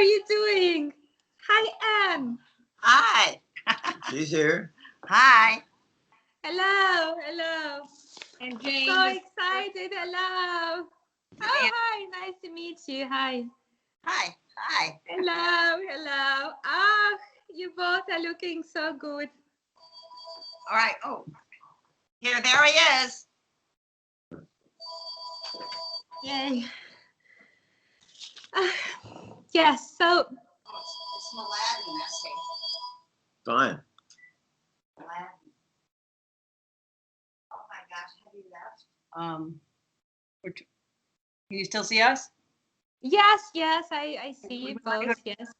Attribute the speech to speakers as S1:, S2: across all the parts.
S1: you doing? Hi, Anne.
S2: Hi.
S3: She's here.
S2: Hi.
S1: Hello, hello.
S2: And Jane.
S1: So excited. Hello. Oh, hi. Nice to meet you. Hi.
S2: Hi. Hi.
S1: Hello, hello. Ah, you both are looking so good.
S2: All right. Oh, here, there he is.
S1: Yay. Yes, so.
S2: Oh, it's Aladdin, Nessie.
S3: Fine.
S2: Aladdin. Oh my gosh, have you left?
S4: Can you still see us?
S1: Yes, I see you both, yes.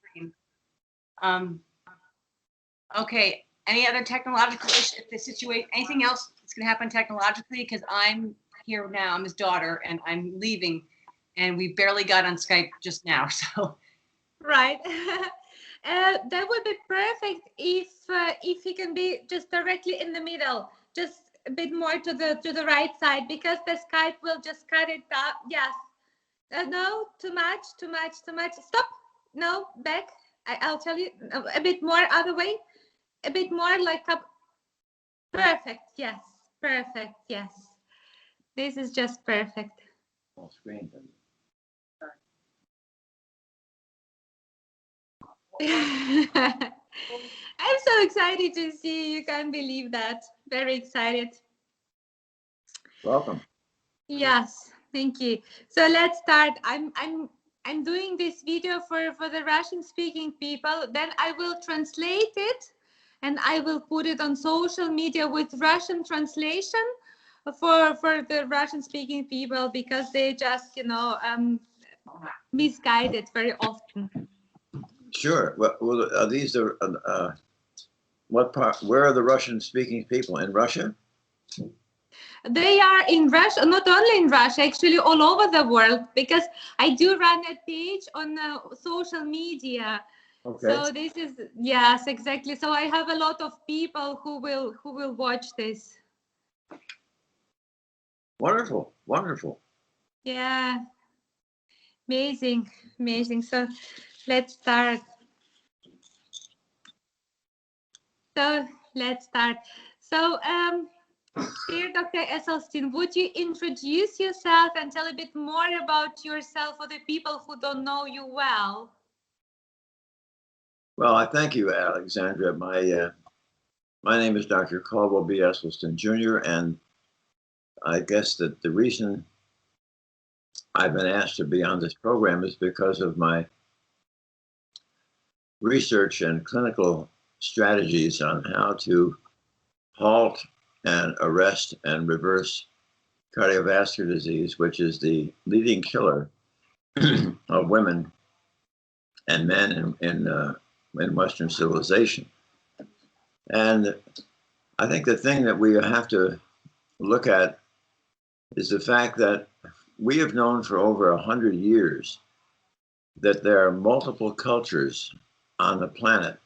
S4: Okay, any other technological issue, if the situation, anything else that's gonna happen technologically? Because I'm here now, I'm his daughter, and I'm leaving, and we barely got on Skype just now, so.
S1: Right. That would be perfect if he can be just directly in the middle, just a bit more to the right side, because the Skype will just cut it out. Yes. No, too much. Stop. No, back. I'll tell you a bit more other way. A bit more like up. Perfect. Yes. Perfect. Yes. This is just perfect.
S3: Full screen.
S1: I'm so excited to see you. Can't believe that. Very excited.
S3: Welcome.
S1: Yes, thank you. So let's start. I'm doing this video for the Russian speaking people. Then I will translate it and I will put it on social media with Russian translation for the Russian speaking people, because they just, misguided very often.
S3: Sure. Well, are these the what part? Where are the Russian-speaking people in Russia?
S1: They are in Russia, not only in Russia, actually all over the world, because I do run a page on social media.
S3: Okay.
S1: So this is, yes, exactly. So I have a lot of people who will watch this.
S3: Wonderful, wonderful.
S1: Yeah, amazing. So let's start. So dear Dr. Esselstyn, would you introduce yourself and tell a bit more about yourself for the people who don't know you well?
S3: Well, I thank you, Alexandra. My name is Dr. Caldwell B ESSELSTYN, Jr., and I guess that the reason I've been asked to be on this program is because of my research and clinical strategies on how to halt and arrest and reverse cardiovascular disease, which is the leading killer of women and men in Western civilization. And I think the thing that we have to look at is the fact that we have known for over 100 years that there are multiple cultures on the planet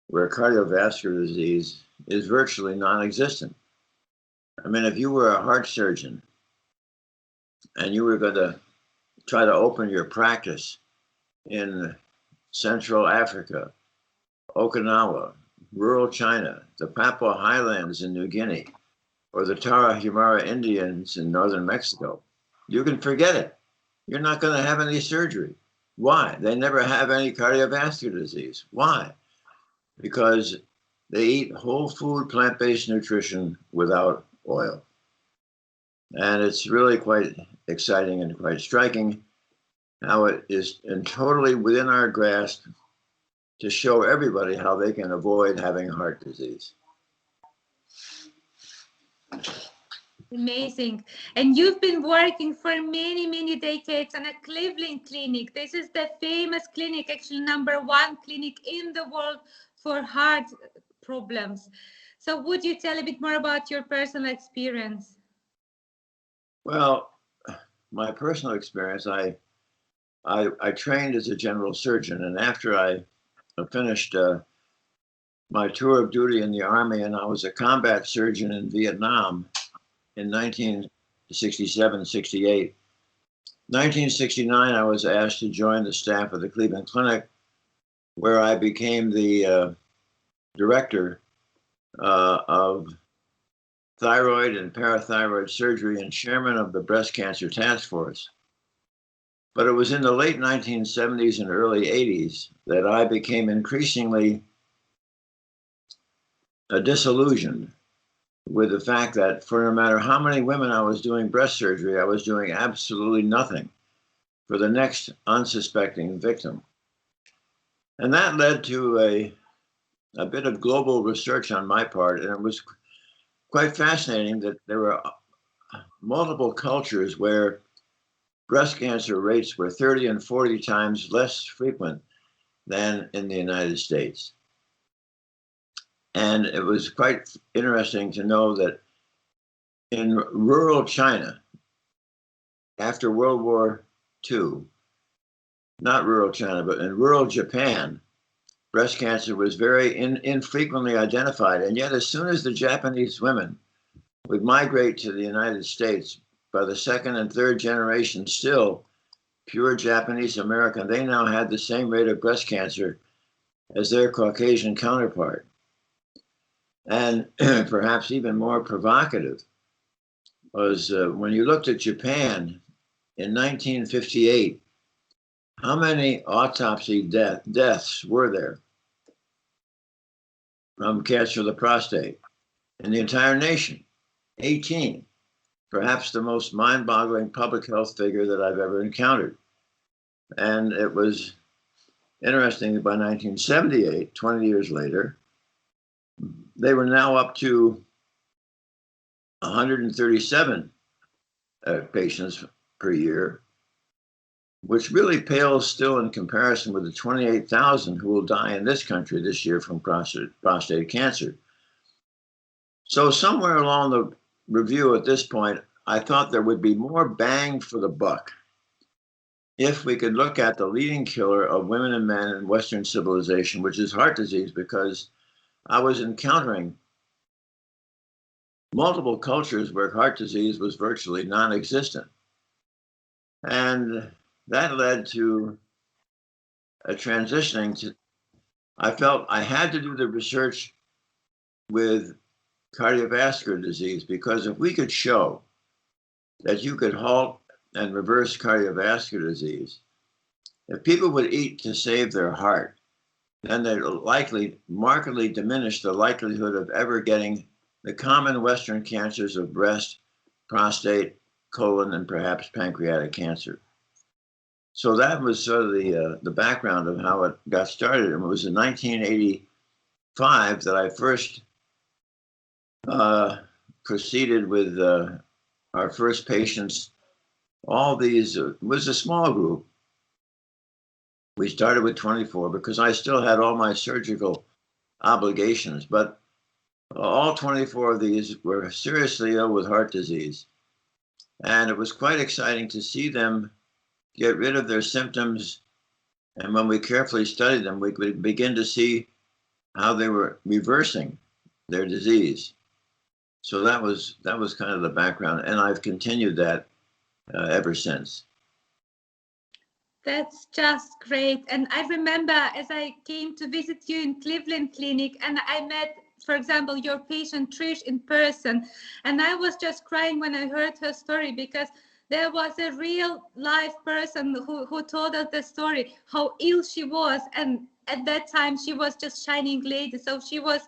S3: where cardiovascular disease is virtually non-existent. I mean, if you were a heart surgeon and you were going to try to open your practice in Central Africa, Okinawa, rural China, the Papua Highlands in New Guinea, or the Tarahumara Indians in northern Mexico, you can forget it. You're not going to have any surgery. Why? They never have any cardiovascular disease. Why? Because they eat whole food, plant-based nutrition without oil. And it's really quite exciting and quite striking how it is totally within our grasp to show everybody how they can avoid having heart disease.
S1: Amazing. And you've been working for many decades on a Cleveland clinic. This is the famous clinic, actually #1 clinic in the world for heart problems. So would you tell a bit more about your personal experience?
S3: Well, my personal experience, I trained as a general surgeon, and after I finished my tour of duty in the Army, and I was a combat surgeon in Vietnam in 1967, 68, 1969, I was asked to join the staff of the Cleveland Clinic, where I became the director of thyroid and parathyroid surgery and chairman of the breast cancer task force. But it was in the late 1970s and early 80s that I became increasingly disillusioned with the fact that for no matter how many women I was doing breast surgery, I was doing absolutely nothing for the next unsuspecting victim. And that led to a bit of global research on my part, and it was quite fascinating that there were multiple cultures where breast cancer rates were 30 and 40 times less frequent than in the United States. And it was quite interesting to know that in rural China, after World War II, not rural China, but in rural Japan, breast cancer was very infrequently identified. And yet, as soon as the Japanese women would migrate to the United States, by the second and third generation, still pure Japanese American, they now had the same rate of breast cancer as their Caucasian counterpart. And perhaps even more provocative was when you looked at Japan in 1958, how many autopsy deaths were there from cancer of the prostate in the entire nation? 18. Perhaps the most mind-boggling public health figure that I've ever encountered. And it was interesting that by 1978, 20 years later, they were now up to 137 patients per year, which really pales still in comparison with the 28,000 who will die in this country this year from prostate cancer. So somewhere along the review at this point, I thought there would be more bang for the buck if we could look at the leading killer of women and men in Western civilization, which is heart disease, because I was encountering multiple cultures where heart disease was virtually non-existent. And that led to a transitioning to, I felt I had to do the research with cardiovascular disease, because if we could show that you could halt and reverse cardiovascular disease, if people would eat to save their heart, then they'd likely markedly diminish the likelihood of ever getting the common Western cancers of breast, prostate, colon, and perhaps pancreatic cancer. So that was sort of the background of how it got started. And it was in 1985 that I first proceeded with our first patients. All these, it was a small group. We started with 24 because I still had all my surgical obligations, but all 24 of these were seriously ill with heart disease. And it was quite exciting to see them get rid of their symptoms. And when we carefully studied them, we could begin to see how they were reversing their disease. So that was kind of the background. And I've continued that ever since.
S1: That's just great. And I remember as I came to visit you in Cleveland Clinic and I met, for example, your patient Trish in person. And I was just crying when I heard her story, because there was a real live person who told us the story, how ill she was. And at that time, she was just shining lady. So she was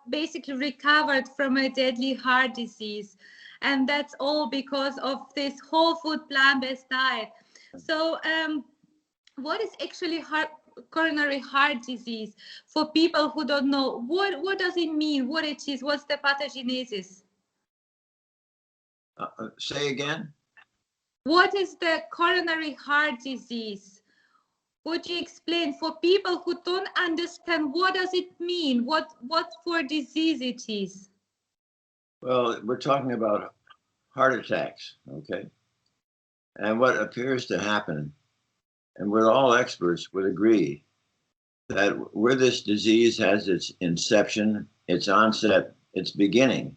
S1: basically recovered from a deadly heart disease. And that's all because of this whole food plant-based diet. So what is actually coronary heart disease? For people who don't know, what does it mean, what it is, what's the pathogenesis?
S3: Say again?
S1: What is the coronary heart disease? Would you explain for people who don't understand, what does it mean? What for disease it is?
S3: Well, we're talking about heart attacks, okay? And what appears to happen, and what all experts would agree, that where this disease has its inception, its onset, its beginning,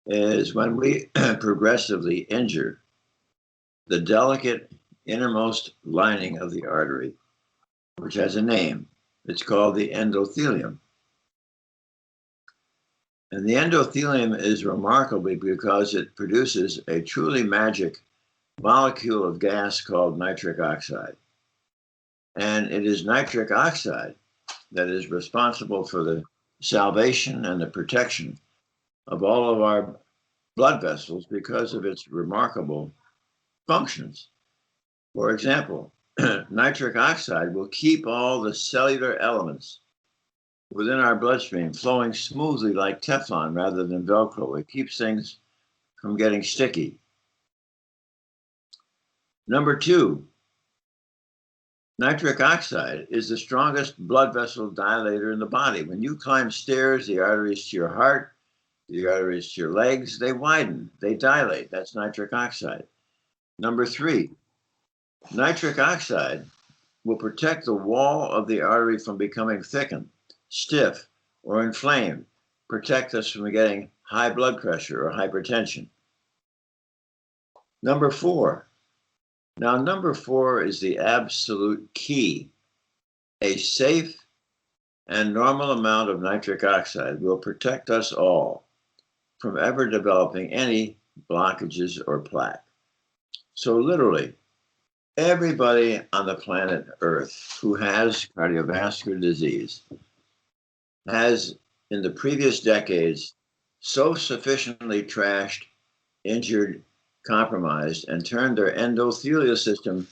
S3: is when we progressively injure the delicate innermost lining of the artery, which has a name. It's called the endothelium. And the endothelium is remarkable because it produces a truly magic molecule of gas called nitric oxide. And it is nitric oxide that is responsible for the salvation and the protection of all of our blood vessels because of its remarkable functions. For example, nitric oxide will keep all the cellular elements within our bloodstream flowing smoothly like Teflon rather than Velcro. It keeps things from getting sticky. Number two, nitric oxide is the strongest blood vessel dilator in the body. When you climb stairs, the arteries to your heart, the arteries to your legs, they widen, they dilate. That's nitric oxide. Number three, nitric oxide will protect the wall of the artery from becoming thickened, stiff, or inflamed, protect us from getting high blood pressure or hypertension. Number four. Now, number four is the absolute key. A safe and normal amount of nitric oxide will protect us all from ever developing any blockages or plaque. So literally, everybody on the planet Earth who has cardiovascular disease has, in the previous decades, so sufficiently trashed, injured, compromised, and turned their endothelial system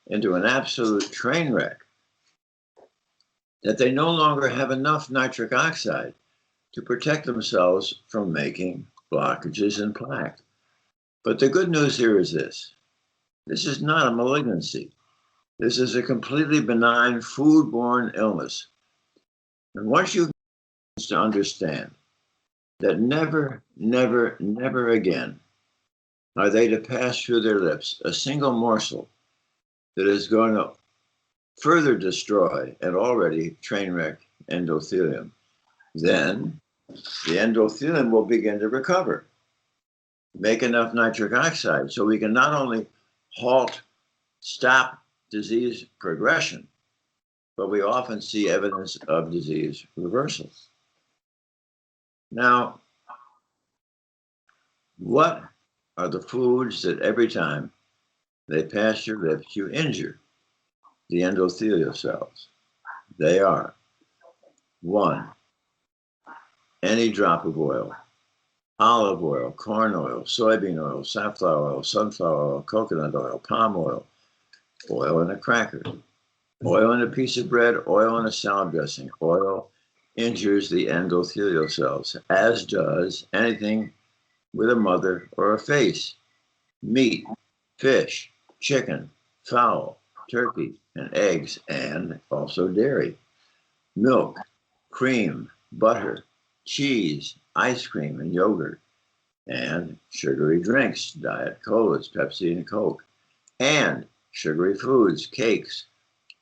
S3: into an absolute train wreck that they no longer have enough nitric oxide to protect themselves from making blockages and plaque. But the good news here is this. This is not a malignancy. This is a completely benign foodborne illness. And once you to understand that never, never, never again are they to pass through their lips a single morsel that is going to further destroy an already train-wrecked endothelium, then the endothelium will begin to recover, make enough nitric oxide so we can not only stop disease progression, but we often see evidence of disease reversal. Now, what are the foods that every time they pass your lips, you injure the endothelial cells? They are: one, any drop of oil, olive oil, corn oil, soybean oil, safflower oil, sunflower oil, coconut oil, palm oil, oil in a cracker, oil in a piece of bread, oil in a salad dressing. Oil injures the endothelial cells, as does anything with a mother or a face. Meat, fish, chicken, fowl, turkey, and eggs, and also dairy. Milk, cream, butter, cheese, ice cream, and yogurt, and sugary drinks, Diet Colas, Pepsi, and Coke, and sugary foods, cakes,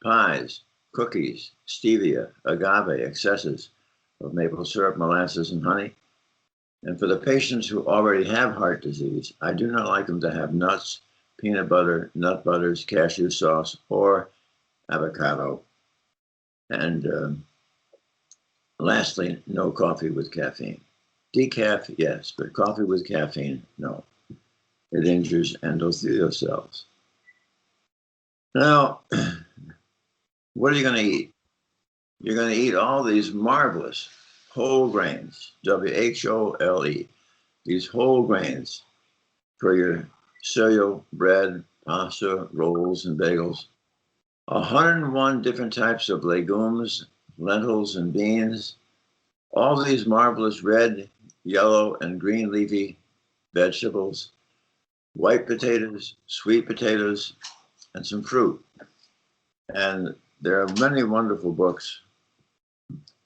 S3: pies, cookies, stevia, agave, excesses of maple syrup, molasses, and honey. And for the patients who already have heart disease, I do not like them to have nuts, peanut butter, nut butters, cashew sauce, or avocado. And lastly, no coffee with caffeine. Decaf, yes, but coffee with caffeine, no. It injures endothelial cells. Now, what are you going to eat? You're going to eat all these marvelous whole grains, W-H-O-L-E, these whole grains for your cereal, bread, pasta, rolls, and bagels. 101 different types of legumes, lentils, and beans. All these marvelous red, yellow, and green leafy vegetables, white potatoes, sweet potatoes, and some fruit. And there are many wonderful books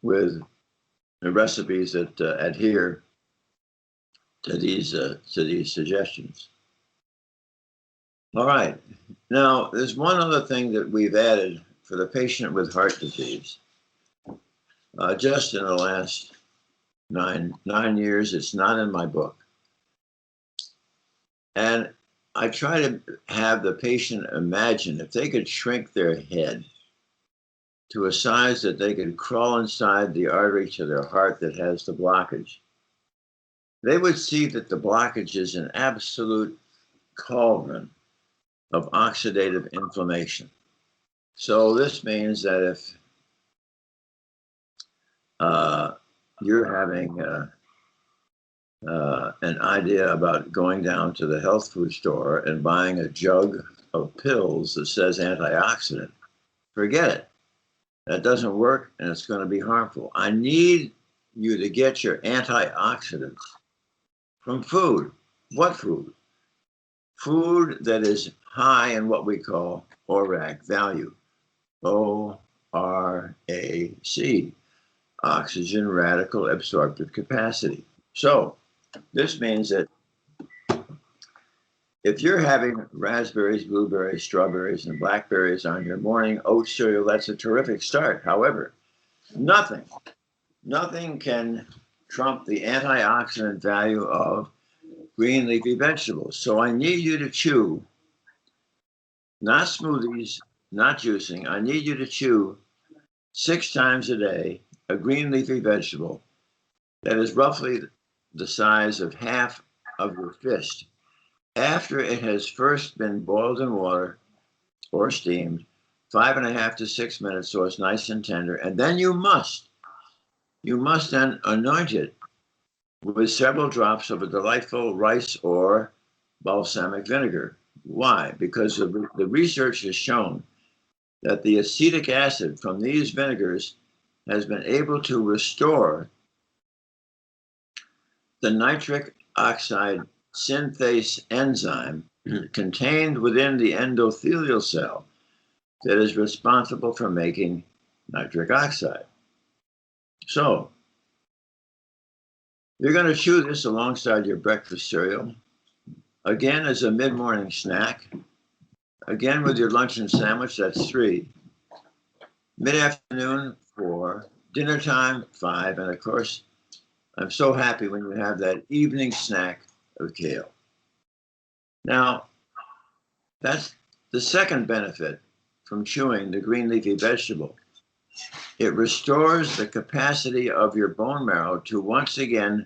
S3: with the recipes that adhere to these suggestions. All right. Now, there's one other thing that we've added for the patient with heart disease. Just in the last nine years, it's not in my book. And I try to have the patient imagine if they could shrink their head to a size that they could crawl inside the artery to their heart that has the blockage, they would see that the blockage is an absolute cauldron of oxidative inflammation. So this means that if you're having an idea about going down to the health food store and buying a jug of pills that says antioxidant, forget it. That doesn't work, and it's going to be harmful. I need you to get your antioxidants from food. What food? Food that is high in what we call ORAC value. O-R-A-C, oxygen radical absorptive capacity. So this means that if you're having raspberries, blueberries, strawberries, and blackberries on your morning oat cereal, that's a terrific start. However, nothing can trump the antioxidant value of green leafy vegetables. So I need you to chew, not smoothies, not juicing. I need you to chew 6 times a day a green leafy vegetable that is roughly the size of half of your fist, after it has first been boiled in water or steamed 5.5 to 6 minutes so it's nice and tender. And then you must then anoint it with several drops of a delightful rice or balsamic vinegar. Why? Because the research has shown that the acetic acid from these vinegars has been able to restore the nitric oxide synthase enzyme contained within the endothelial cell that is responsible for making nitric oxide. So you're going to chew this alongside your breakfast cereal, again as a mid-morning snack, again with your lunch and sandwich, that's 3, mid-afternoon 4, dinner time 5, and of course, I'm so happy when you have that evening snack of kale. Now, that's the second benefit from chewing the green leafy vegetable. It restores the capacity of your bone marrow to once again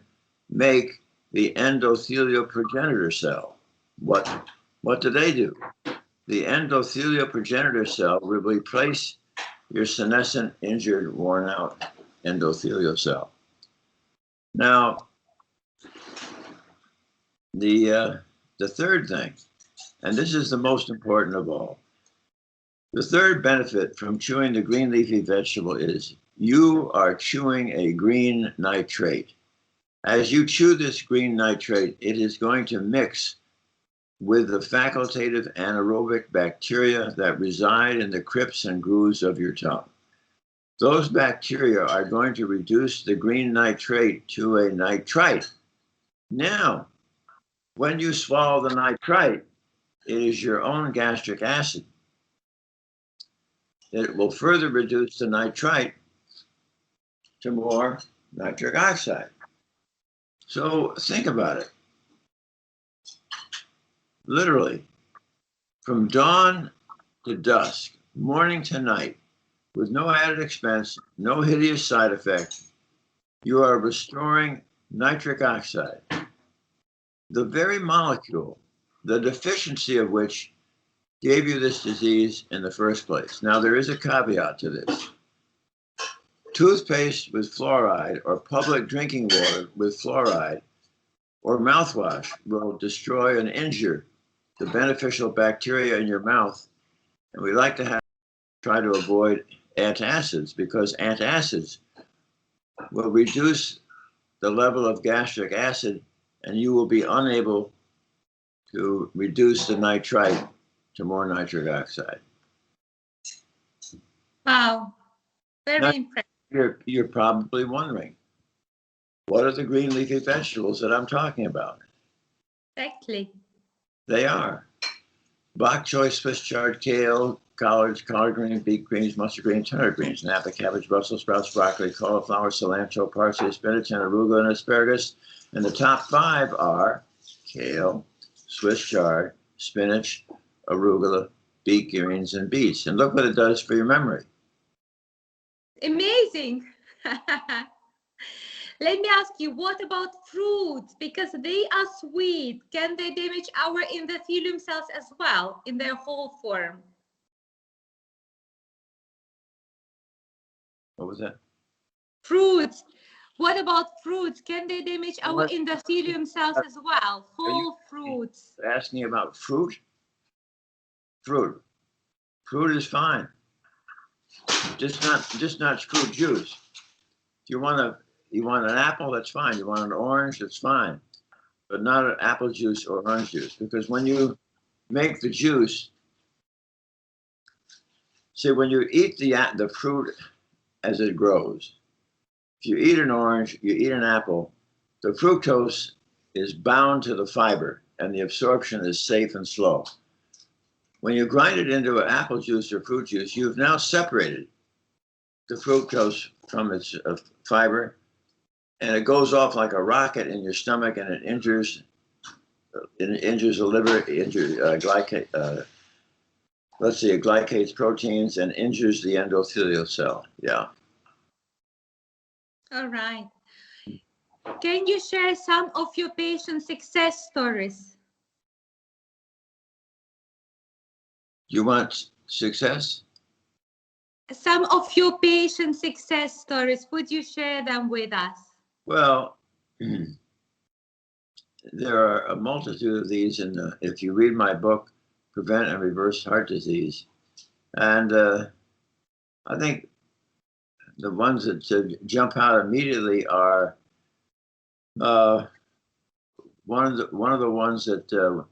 S3: make the endothelial progenitor cell. What do they do? The endothelial progenitor cell will replace your senescent, injured, worn out endothelial cell. Now, the third thing, and this is the most important of all, the third benefit from chewing the green leafy vegetable is you are chewing a green nitrate. As you chew this green nitrate, it is going to mix with the facultative anaerobic bacteria that reside in the crypts and grooves of your tongue. Those bacteria are going to reduce the green nitrate to a nitrite. Now, when you swallow the nitrite, it is your own gastric acid. It will further reduce the nitrite to more nitric oxide. So think about it. Literally, from dawn to dusk, morning to night, with no added expense, no hideous side effect, you are restoring nitric oxide, the very molecule, the deficiency of which gave you this disease in the first place. Now, there is a caveat to this. Toothpaste with fluoride or public drinking water with fluoride or mouthwash will destroy and injure the beneficial bacteria in your mouth. And we like to try to avoid antacids because antacids will reduce the level of gastric acid and you will be unable to reduce the nitrite to more nitric oxide.
S1: Wow, very
S3: Now,
S1: impressive.
S3: you're probably wondering, what are the green leafy vegetables that I'm talking about?
S1: Exactly.
S3: They are bok choy, Swiss chard, kale, collards, collard greens, beet greens, mustard greens, turnip greens, napa, cabbage, Brussels sprouts, broccoli, cauliflower, cilantro, parsley, spinach, and arugula and asparagus. And the top 5 are kale, Swiss chard, spinach, arugula, beet greens, and beets. And look what it does for your memory.
S1: Amazing. Let me ask you, what about fruits? Because they are sweet. Can they damage our endothelium cells as well in their whole form?
S3: What was that?
S1: Fruits. What about fruits? Can they damage our
S3: What?
S1: endothelium cells as well?
S3: Are you
S1: Whole fruits.
S3: asking about fruit? Fruit. Fruit is fine. Just not fruit juice. If you want an apple, that's fine. You want an orange, that's fine. But not an apple juice or orange juice. Because when you make the juice, see, when you eat the fruit as it grows, if you eat an orange, you eat an apple, the fructose is bound to the fiber and the absorption is safe and slow. When you grind it into an apple juice or fruit juice, you've now separated the fructose from its fiber, and it goes off like a rocket in your stomach, and it injures the liver, it glycates proteins and injures the endothelial cell. Yeah.
S1: All right. Can you share some of your patient success stories?
S3: You want success?
S1: Some of your patient success stories, would you share them with us?
S3: Well, there are a multitude of these, if you read my book, Prevent and Reverse Heart Disease, and I think the ones that jump out immediately are one of the ones that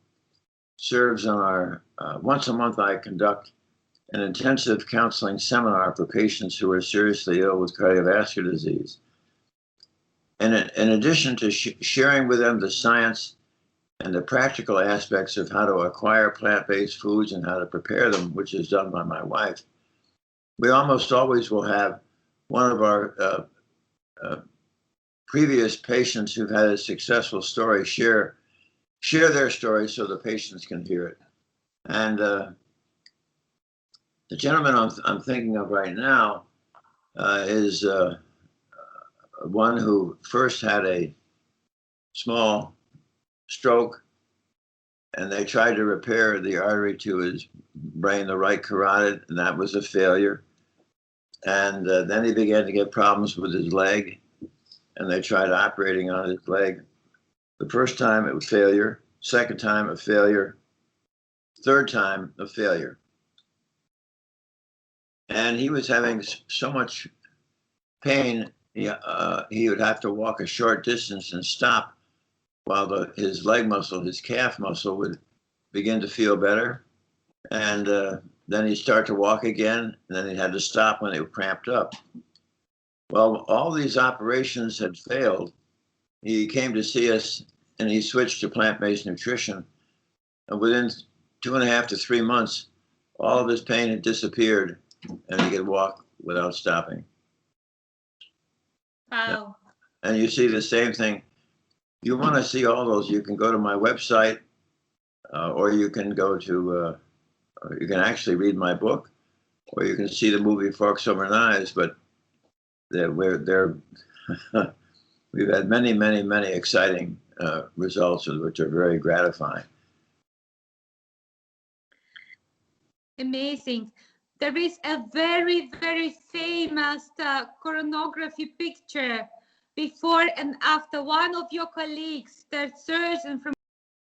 S3: serves on our once a month. I conduct an intensive counseling seminar for patients who are seriously ill with cardiovascular disease. And in addition to sharing with them the science and the practical aspects of how to acquire plant-based foods and how to prepare them, which is done by my wife, we almost always will have one of our previous patients who've had a successful story share their story so the patients can hear it. And the gentleman I'm thinking of right now is one who first had a small stroke, and they tried to repair the artery to his brain, the right carotid, and that was a failure. And then he began to get problems with his leg, and they tried operating on his leg. The first time it was failure, second time a failure, third time a failure. And he was having so much pain, he would have to walk a short distance and stop while his leg muscle, his calf muscle, would begin to feel better. And then he'd start to walk again, and then he had to stop when they were cramped up. Well, all these operations had failed. He came to see us, and he switched to plant-based nutrition. And within 2.5 to 3 months, all of his pain had disappeared, and he could walk without stopping.
S1: Wow.
S3: And you see the same thing. You want to see all those, you can go to my website, or you can go to, you can actually read my book, or you can see the movie Forks Over Knives. But we've had many, many, many exciting results, which are very gratifying.
S1: Amazing. There is a very, very famous coronography picture before and after. One of your colleagues, the surgeon from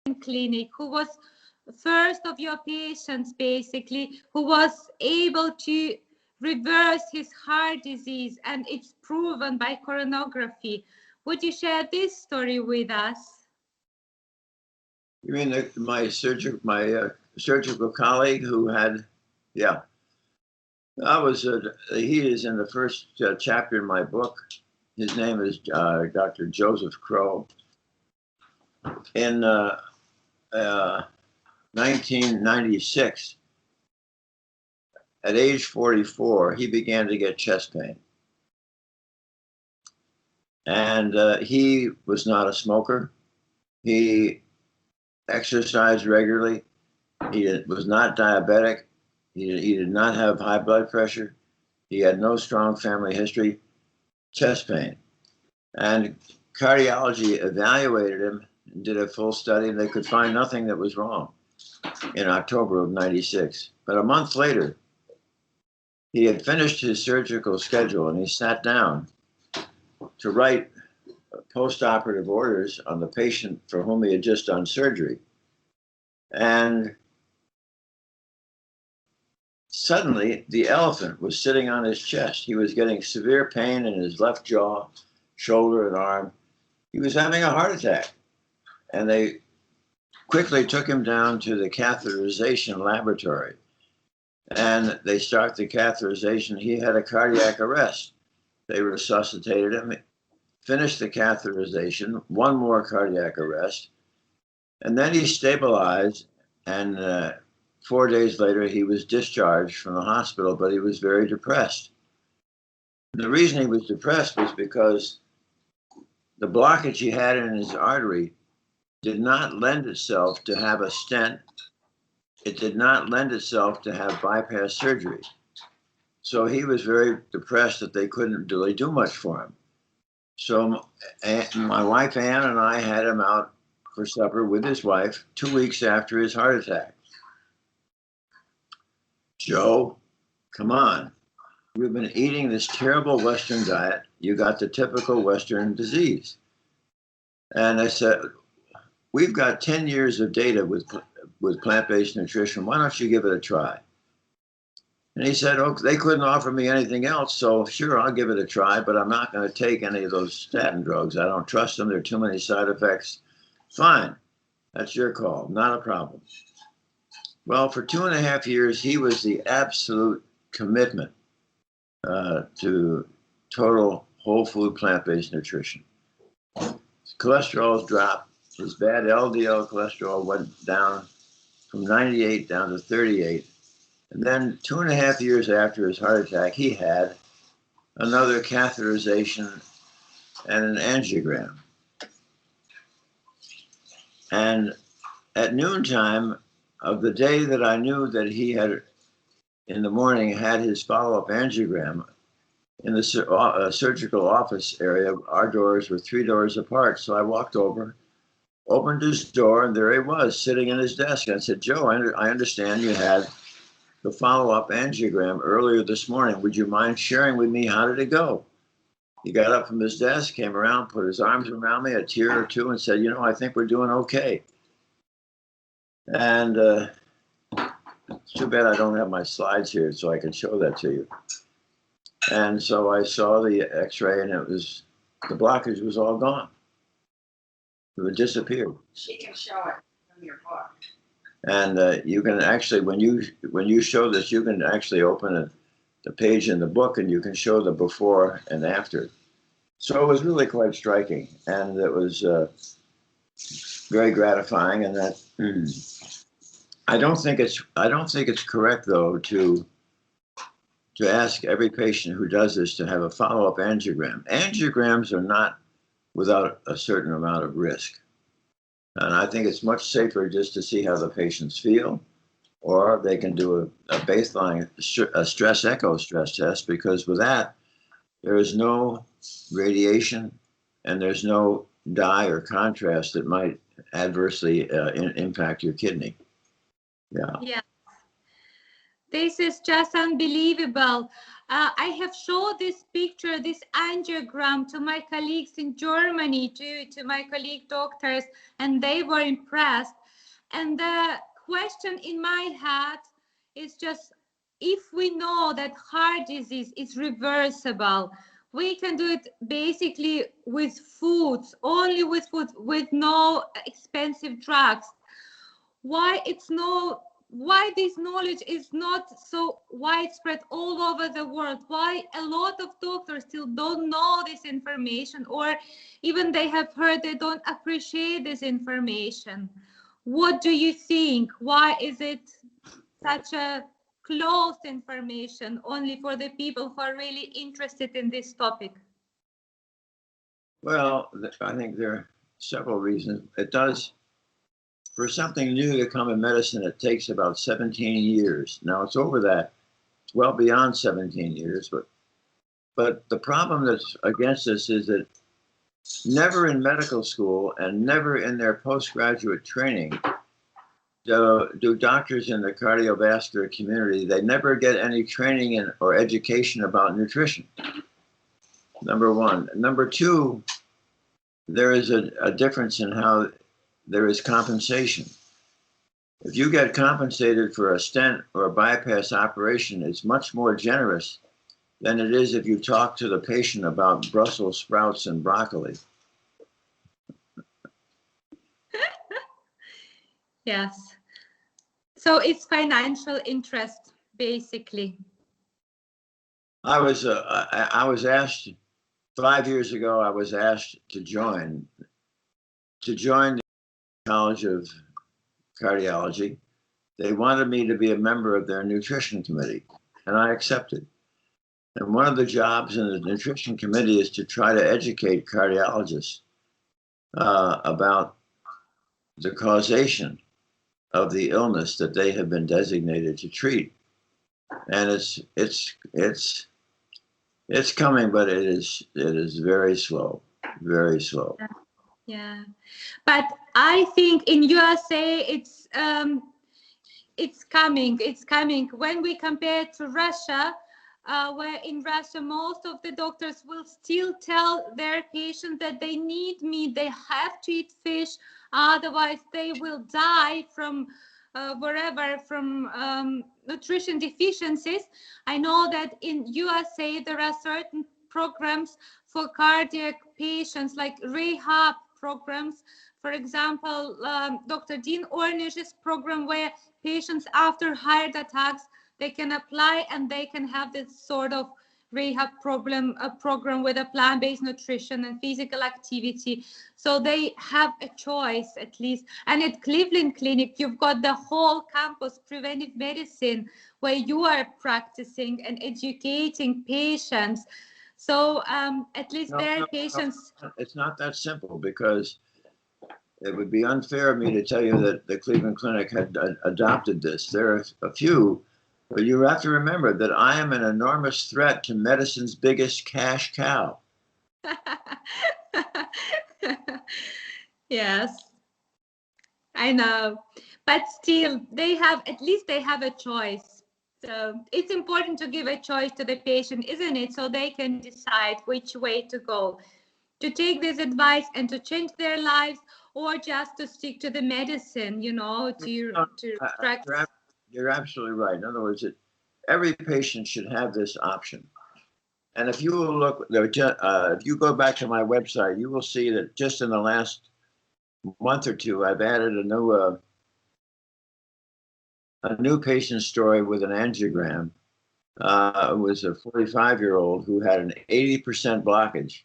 S1: the clinic, who was first of your patients, basically, who was able to reverse his heart disease, and it's proven by coronography. Would you share this story with us?
S3: You mean my surgical colleague who had, yeah. He is in the first chapter in my book. His name is Dr. Joseph Crow. In 1996, at age 44, he began to get chest pain. And he was not a smoker. He exercised regularly. He was not diabetic. He did not have high blood pressure. He had no strong family history, chest pain. And cardiology evaluated him and did a full study, and they could find nothing that was wrong in October of '96. But a month later, he had finished his surgical schedule, and he sat down to write post-operative orders on the patient for whom he had just done surgery. And suddenly, the elephant was sitting on his chest. He was getting severe pain in his left jaw, shoulder, and arm. He was having a heart attack. And they quickly took him down to the catheterization laboratory. And they start the catheterization. He had a cardiac arrest. They resuscitated him, finished the catheterization, one more cardiac arrest. And then he stabilized, and 4 days later, he was discharged from the hospital, but he was very depressed. And the reason he was depressed was because the blockage he had in his artery did not lend itself to have a stent. It did not lend itself to have bypass surgery. So he was very depressed that they couldn't really do much for him. So my wife Ann and I had him out for supper with his wife 2 weeks after his heart attack. Joe, come on. We've been eating this terrible Western diet. You got the typical Western disease. And I said, we've got 10 years of data with plant-based nutrition. Why don't you give it a try? And he said, oh, they couldn't offer me anything else, so sure, I'll give it a try, but I'm not going to take any of those statin drugs. I don't trust them. There are too many side effects. Fine. That's your call. Not a problem. Well, for 2.5 years, he was the absolute commitment to total whole food plant-based nutrition. His cholesterol's dropped. His bad LDL cholesterol went down from 98 down to 38. And then 2.5 years after his heart attack, he had another catheterization and an angiogram. And at noontime of the day that I knew that he had, in the morning, had his follow-up angiogram, in the surgical office area, our doors were 3 doors apart. So I walked over, opened his door, and there he was sitting in his desk. And I said, Joe, I understand you had the follow-up angiogram earlier this morning. Would you mind sharing with me how did it go? He got up from his desk, came around, put his arms around me, a tear or two, and said, you know, I think we're doing okay. And it's too bad I don't have my slides here so I can show that to you. And so I saw the x-ray, and it was, the blockage was all gone. It had disappeared.
S2: She can show it from your book.
S3: And you can actually, when you show this, you can actually open the page in the book, and you can show the before and after. So it was really quite striking, and it was very gratifying. And that I don't think it's correct, though, to ask every patient who does this to have a follow-up angiogram. Angiograms are not without a certain amount of risk. And I think it's much safer just to see how the patients feel, or they can do a baseline stress echo stress test, because with that, there is no radiation and there's no dye or contrast that might adversely impact your kidney. Yeah.
S1: Yeah. This is just unbelievable. I have showed this picture, this angiogram, to my colleagues in Germany, to my colleague doctors, and they were impressed. And the question in my head is just, if we know that heart disease is reversible, we can do it basically with foods, only with food, with no expensive drugs. Why this knowledge is not so widespread all over the world? Why a lot of doctors still don't know this information, or even they have heard, they don't appreciate this information? What do you think? Why is it such a closed information only for the people who are really interested in this topic?
S3: Well, I think there are several reasons. It does. for something new to come in medicine, it takes about 17 years. Now it's over that. It's well beyond 17 years, but the problem that's against us is that never in medical school and never in their postgraduate training do doctors in the cardiovascular community, they never get any training or education about nutrition. Number one. Number two, there is a difference in how there is compensation. If you get compensated for a stent or a bypass operation, it's much more generous than it is if you talk to the patient about Brussels sprouts and broccoli.
S1: Yes. So it's financial interest, basically.
S3: I was asked 5 years ago. I was asked to join the College of Cardiology. They wanted me to be a member of their nutrition committee, and I accepted. And one of the jobs in the nutrition committee is to try to educate cardiologists about the causation of the illness that they have been designated to treat. And it's coming, but it is very slow, very slow.
S1: Yeah, but I think in USA it's coming. It's coming. When we compare to Russia, where in Russia most of the doctors will still tell their patients that they need meat, they have to eat fish, otherwise they will die from wherever, from nutrition deficiencies. I know that in USA there are certain programs for cardiac patients, like rehab programs. For example, Dr. Dean Ornish's program, where patients after heart attacks, they can apply and they can have this sort of rehab program with a plant-based nutrition and physical activity. So they have a choice at least. And at Cleveland Clinic, you've got the whole campus preventive medicine where you are practicing and educating patients. So at least their patients.
S3: It's not that simple, because it would be unfair of me to tell you that the Cleveland Clinic had adopted this. There are a few, but you have to remember that I am an enormous threat to medicine's biggest cash cow.
S1: Yes, I know, but still they have a choice. So it's important to give a choice to the patient, isn't it? So they can decide which way to go, to take this advice and to change their lives, or just to stick to the medicine, to practice.
S3: You're absolutely right. In other words, every patient should have this option. And if you will look, if you go back to my website, you will see that just in the last month or two, I've added a new patient story with an angiogram. It was a 45-year-old who had an 80% blockage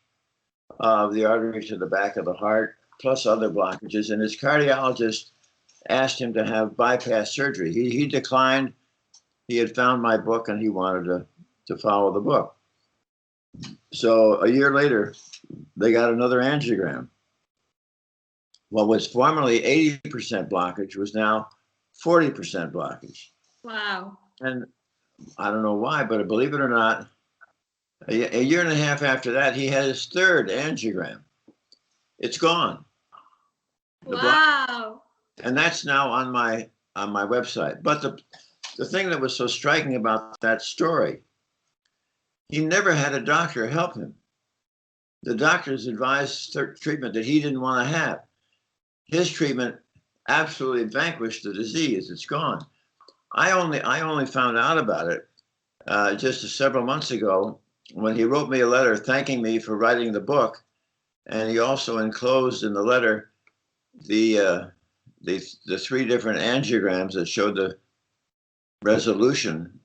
S3: of the artery to the back of the heart, plus other blockages. And his cardiologist asked him to have bypass surgery. He declined. He had found my book and he wanted to follow the book. So a year later, they got another angiogram. What was formerly 80% blockage was now 40% blockage.
S1: Wow.
S3: And I don't know why, but believe it or not, a year and a half after that, he had his third angiogram. It's gone.
S1: Wow.
S3: And that's now on my website. But the thing that was so striking about that story, he never had a doctor help him. The doctors advised treatment that he didn't want to have. His treatment absolutely vanquished the disease. It's gone. I only found out about it just several months ago, when he wrote me a letter thanking me for writing the book, and he also enclosed in the letter the three different angiograms that showed the resolution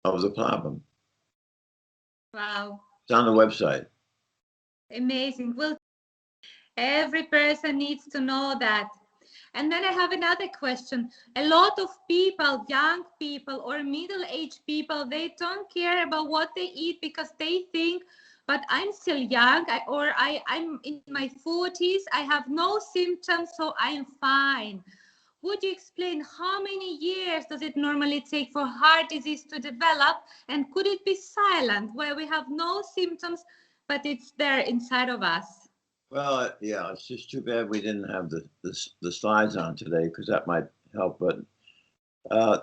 S3: of the problem.
S1: Wow.
S3: It's on the website.
S1: Amazing. Well, every person needs to know that. And then I have another question. A lot of people, young people or middle-aged people, they don't care about what they eat because they think, but I'm still young, I'm in my 40s, I have no symptoms, so I'm fine. would you explain how many years does it normally take for heart disease to develop? And could it be silent, where we have no symptoms, but it's there inside of us?
S3: Well, yeah, it's just too bad we didn't have the slides on today, because that might help. But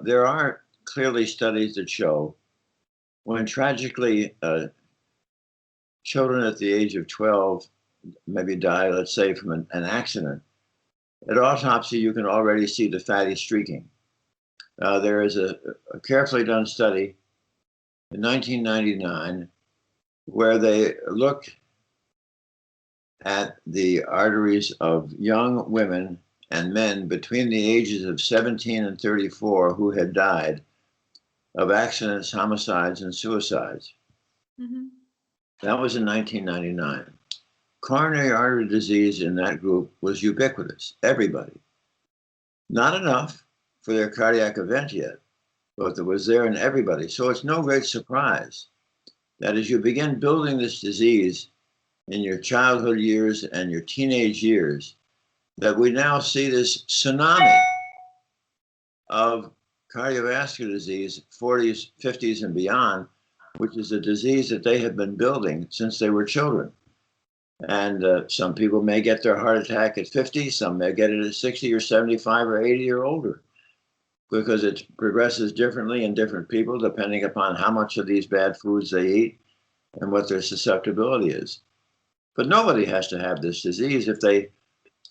S3: there are clearly studies that show when tragically children at the age of 12 maybe die, let's say, from an accident, at autopsy you can already see the fatty streaking. There is a carefully done study in 1999 where they looked at the arteries of young women and men between the ages of 17 and 34 who had died of accidents, homicides, and suicides.
S1: Mm-hmm.
S3: That was in 1999. Coronary artery disease in that group was ubiquitous, everybody. Not enough for their cardiac event yet, but it was there in everybody. So it's no great surprise that as you begin building this disease in your childhood years and your teenage years, that we now see this tsunami of cardiovascular disease, 40s, 50s, and beyond, which is a disease that they have been building since they were children. And some people may get their heart attack at 50, some may get it at 60 or 75 or 80 or older, because it progresses differently in different people depending upon how much of these bad foods they eat and what their susceptibility is. But nobody has to have this disease if they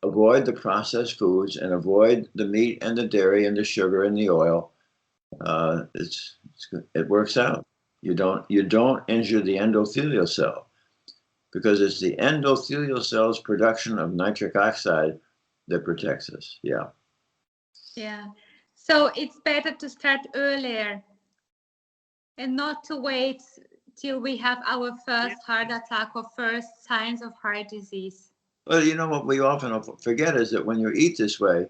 S3: avoid the processed foods and avoid the meat and the dairy and the sugar and the oil. It works out. You don't injure the endothelial cell, because it's the endothelial cell's production of nitric oxide that protects us. Yeah.
S1: Yeah. So it's better to start earlier and not to wait till we have our first heart attack or first signs of heart disease.
S3: Well, you know what we often forget is that when you eat this way,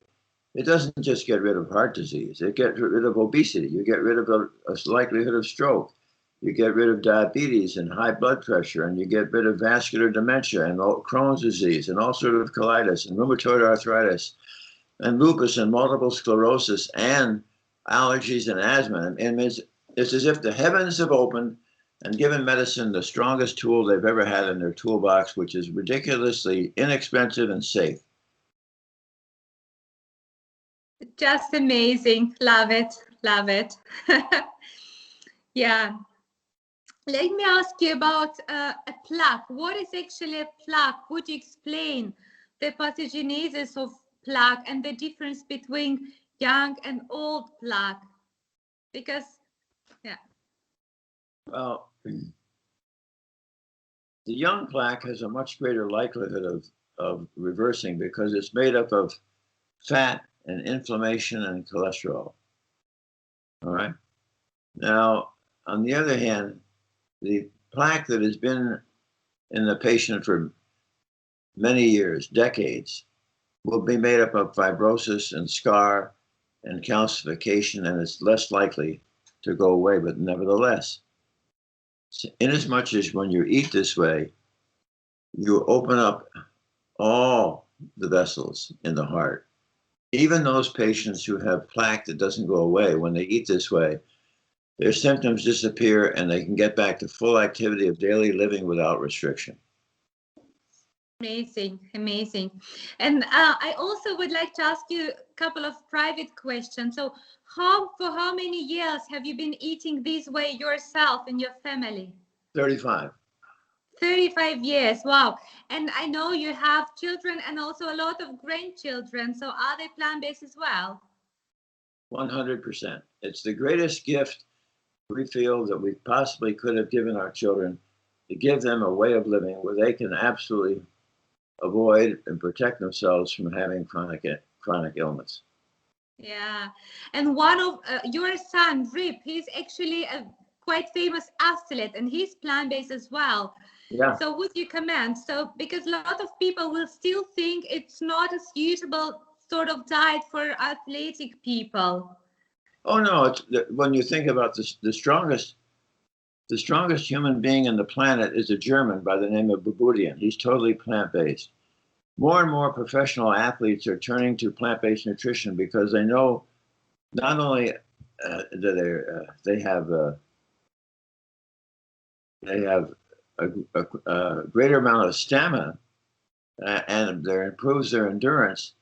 S3: it doesn't just get rid of heart disease. It gets rid of obesity. You get rid of a likelihood of stroke. You get rid of diabetes and high blood pressure, and you get rid of vascular dementia and Crohn's disease and ulcerative colitis and rheumatoid arthritis and lupus and multiple sclerosis and allergies and asthma. And it's as if the heavens have opened and given medicine the strongest tool they've ever had in their toolbox, which is ridiculously inexpensive and safe.
S1: Just amazing. Love it. Love it. Yeah. Let me ask you about a plaque. What is actually a plaque? Would you explain the pathogenesis of plaque and the difference between young and old plaque? Because, yeah.
S3: Well, the young plaque has a much greater likelihood of reversing because it's made up of fat and inflammation and cholesterol. All right. Now, on the other hand, the plaque that has been in the patient for many years, decades, will be made up of fibrosis and scar and calcification, and it's less likely to go away. But nevertheless, inasmuch as when you eat this way, you open up all the vessels in the heart. Even those patients who have plaque that doesn't go away, when they eat this way, their symptoms disappear and they can get back to full activity of daily living without restriction.
S1: Amazing, amazing. And I also would like to ask you a couple of private questions. So for how many years have you been eating this way yourself and your family?
S3: 35.
S1: 35 years. Wow. And I know you have children and also a lot of grandchildren. So are they plant-based as well?
S3: 100%. It's the greatest gift we feel that we possibly could have given our children, to give them a way of living where they can absolutely avoid and protect themselves from having chronic illness.
S1: Yeah. And one of your son, Rip, he's actually a quite famous athlete and he's plant-based as well.
S3: Yeah.
S1: So would you comment? So because a lot of people will still think it's not a suitable sort of diet for athletic people.
S3: Oh no! When you think about this, the strongest human being on the planet is a German by the name of Baboudian. He's totally plant-based. more and more professional athletes are turning to plant-based nutrition because they know not only that they have a greater amount of stamina, and there improves their endurance,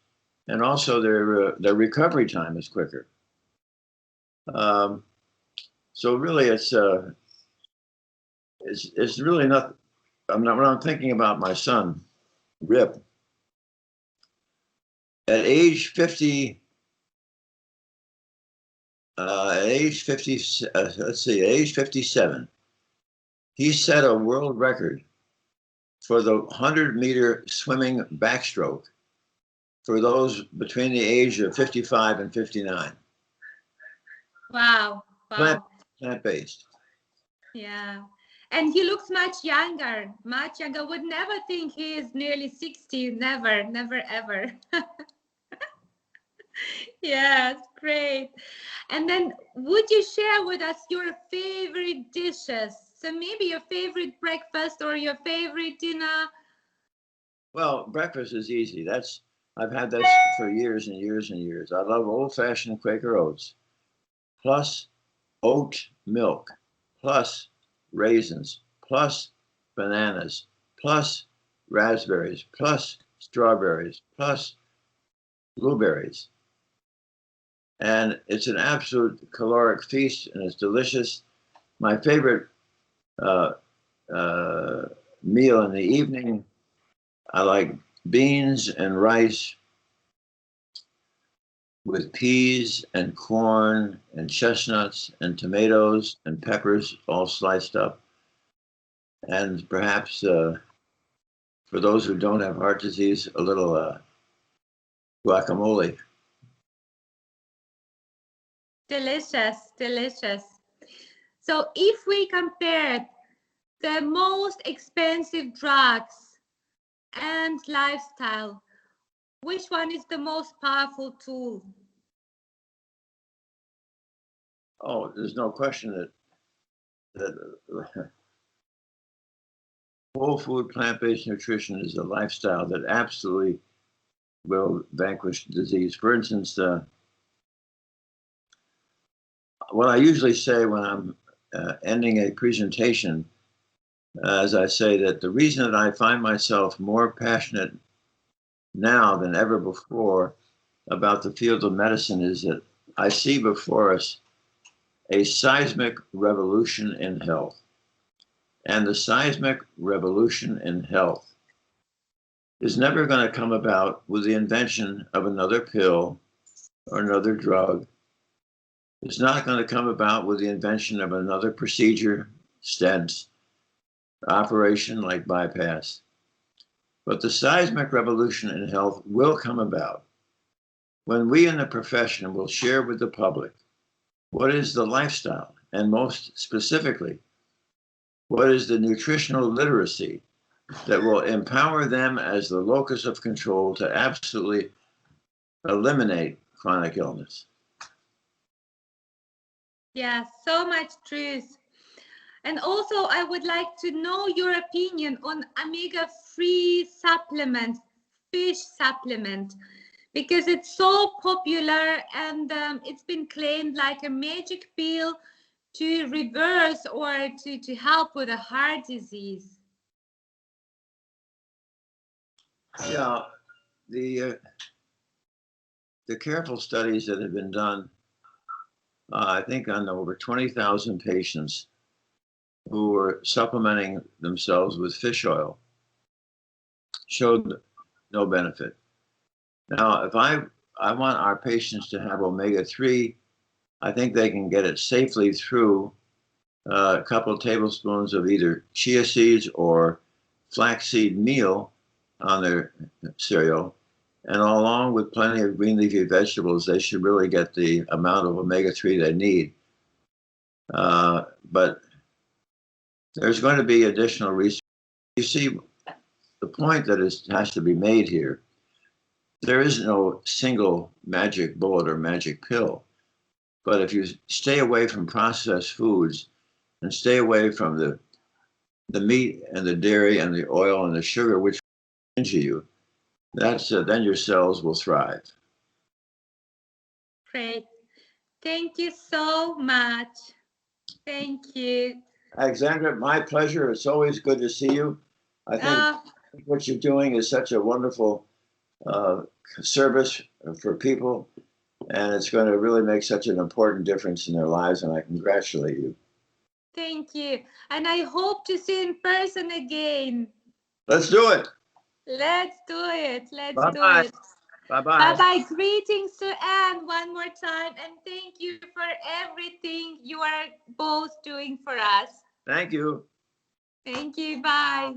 S3: and also their recovery time is quicker. So really, it's really not. When I'm thinking about my son, Rip, at age 50. At age 50, let's see, at age 57, he set a world record for the 100-meter swimming backstroke for those between the age of 55 and 59.
S1: Wow. Wow.
S3: Plant-based.
S1: Yeah. And he looks much younger, much younger. Would never think he is nearly 60. Never, never, ever. Yes, great. And then would you share with us your favorite dishes? So maybe your favorite breakfast or your favorite dinner?
S3: Well, breakfast is easy. I've had that for years and years and years. I love old-fashioned Quaker oats, plus oat milk, plus raisins, plus bananas, plus raspberries, plus strawberries, plus blueberries. And it's an absolute caloric feast, and it's delicious. My favorite meal in the evening, I like beans and rice with peas and corn and chestnuts and tomatoes and peppers all sliced up. And perhaps for those who don't have heart disease, a little guacamole.
S1: Delicious, delicious. So if we compared the most expensive drugs and lifestyle, which one is the most powerful tool?
S3: Oh, there's no question that whole food plant-based nutrition is a lifestyle that absolutely will vanquish disease. For instance, what I usually say when I'm ending a presentation, as I say that the reason that I find myself more passionate now than ever before about the field of medicine is that I see before us a seismic revolution in health. And the seismic revolution in health is never going to come about with the invention of another pill or another drug. It's not going to come about with the invention of another procedure, stents, operation like bypass. But the seismic revolution in health will come about when we in the profession will share with the public what is the lifestyle, and most specifically, what is the nutritional literacy that will empower them as the locus of control to absolutely eliminate chronic illness.
S1: Yeah, so much truth. And also, I would like to know your opinion on omega-3 supplement, fish supplement, because it's so popular and it's been claimed like a magic pill to reverse or to help with a heart disease.
S3: Yeah, the careful studies that have been done, I think on over 20,000 patients who were supplementing themselves with fish oil, showed no benefit. Now, if I want our patients to have omega-3, I think they can get it safely through a couple of tablespoons of either chia seeds or flaxseed meal on their cereal. And along with plenty of green leafy vegetables, they should really get the amount of omega-3 they need. But there's going to be additional research. You see, the point that has to be made here, there is no single magic bullet or magic pill. But if you stay away from processed foods and stay away from the meat and the dairy and the oil and the sugar, which injure you, then your cells will thrive.
S1: Great. Thank you so much. Thank you.
S3: Alexandra, my pleasure. It's always good to see you. I think what you're doing is such a wonderful service for people, and it's going to really make such an important difference in their lives, and I congratulate you.
S1: Thank you. And I hope to see you in person again.
S3: Let's do it.
S1: Let's do it. Let's do
S3: Bye-bye.
S1: it.
S3: Bye-bye.
S1: Bye-bye. Greetings to Anne one more time. And thank you for everything you are both doing for us.
S3: Thank you.
S1: Thank you. Bye.